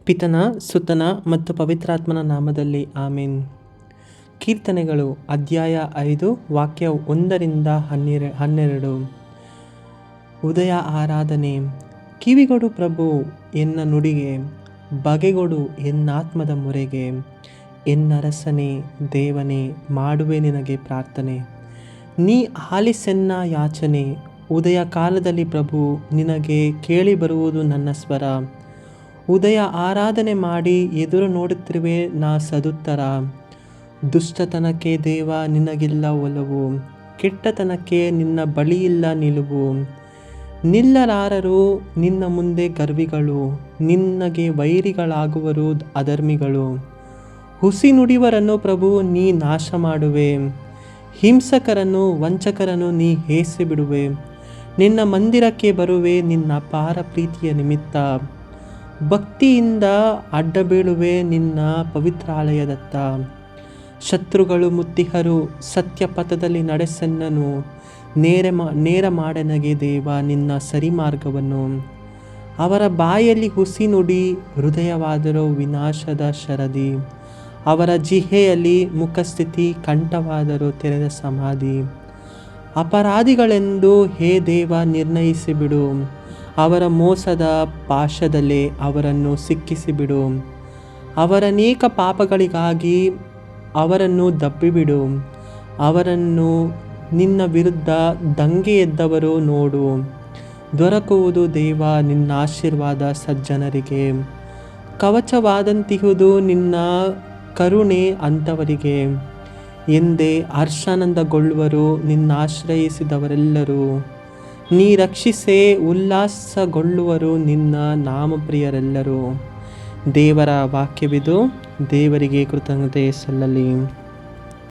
ಪಿತನ ಸುತನ ಮತ್ತು ಪವಿತ್ರಾತ್ಮನ ನಾಮದಲ್ಲಿ ಆಮೇನ್. ಕೀರ್ತನೆಗಳು ಅಧ್ಯಾಯ 5 ವಾಕ್ಯ 1-12. ಉದಯ ಆರಾಧನೆ. ಕಿವಿಗೊಡು ಪ್ರಭು ಎನ್ನ ನುಡಿಗೆ, ಬಗೆಗೊಡು ಎನ್ನಾತ್ಮದ ಮೊರೆಗೆ. ಎನ್ನರಸನೇ ದೇವನೇ, ಮಾಡುವೆ ನಿನಗೆ ಪ್ರಾರ್ಥನೆ. ನೀ ಆಲಿಸೆನ್ನ ಯಾಚನೆ. ಉದಯ ಕಾಲದಲ್ಲಿ ಪ್ರಭು ನಿನಗೆ ಕೇಳಿ ಬರುವುದು ನನ್ನ ಸ್ವರ. ಉದಯ ಆರಾಧನೆ ಮಾಡಿ ಎದುರು ನೋಡುತ್ತಿರುವೆ ನಾ ಸದುತ್ತರ. ದುಷ್ಟತನಕ್ಕೆ ದೇವ ನಿನಗಿಲ್ಲ ಒಲವು, ಕೆಟ್ಟತನಕ್ಕೆ ನಿನ್ನ ಬಳಿಯಿಲ್ಲ ನಿಲುವು. ನಿಲ್ಲಲಾರರು ನಿನ್ನ ಮುಂದೆ ಗರ್ವಿಗಳು, ನಿನಗೆ ವೈರಿಗಳಾಗುವರು ಅಧರ್ಮಿಗಳು. ಹುಸಿ ನುಡಿವರನ್ನು ಪ್ರಭು ನೀ ನಾಶ ಮಾಡುವೆ, ಹಿಂಸಕರನ್ನು ವಂಚಕರನ್ನು ನೀ ಹೇಸಿ ಬಿಡುವೆ. ನಿನ್ನ ಮಂದಿರಕ್ಕೆ ಬರುವೆ ನಿನ್ನ ಅಪಾರ ಪ್ರೀತಿಯ ನಿಮಿತ್ತ. ಭಕ್ತಿಯಿಂದ ಅಡ್ಡ ಬೀಳುವೆ ನಿನ್ನ ಪವಿತ್ರಾಲಯದತ್ತ. ಶತ್ರುಗಳು ಮುತ್ತಿಹರು, ಸತ್ಯ ಪಥದಲ್ಲಿ ನಡೆಸೆನ್ನನು. ನೇರ ಮಾಡೆನಗೆ ದೇವ ನಿನ್ನ ಸರಿ ಮಾರ್ಗವನ್ನು. ಅವರ ಬಾಯಲ್ಲಿ ಹುಸಿ ನುಡಿ, ಹೃದಯವಾದರೂ ವಿನಾಶದ ಶರದಿ. ಅವರ ಜಿಹೆಯಲ್ಲಿ ಮುಖಸ್ಥಿತಿ, ಕಂಠವಾದರೂ ತೆರೆದ ಸಮಾಧಿ. ಅಪರಾಧಿಗಳೆಂದು ಹೇ ದೇವ ನಿರ್ಣಯಿಸಿಬಿಡು. ಅವರ ಮೋಸದ ಪಾಶದಲ್ಲೇ ಅವರನ್ನು ಸಿಕ್ಕಿಸಿಬಿಡು. ಅವರನೇಕ ಪಾಪಗಳಿಗಾಗಿ ಅವರನ್ನು ದಬ್ಬಿಬಿಡು. ಅವರನ್ನು ನಿನ್ನ ವಿರುದ್ಧ ದಂಗೆ ಎದ್ದವರು ನೋಡು. ದೊರಕುವುದು ದೇವ ನಿನ್ನ ಆಶೀರ್ವಾದ ಸಜ್ಜನರಿಗೆ. ಕವಚವಾದಂತಿಹುದು ನಿನ್ನ ಕರುಣೆ ಅಂಥವರಿಗೆ ಎಂದೇ ಹರ್ಷಾನಂದಗೊಳ್ಳುವರು ನಿನ್ನಾಶ್ರಯಿಸಿದವರೆಲ್ಲರೂ. ನೀ ರಕ್ಷಿಸೇ ಉಲ್ಲಾಸಗೊಳ್ಳುವರು ನಿನ್ನ ನಾಮಪ್ರಿಯರೆಲ್ಲರೂ. ದೇವರ ವಾಕ್ಯವಿದು. ದೇವರಿಗೆ ಕೃತಜ್ಞತೆ ಸಲ್ಲಲಿ.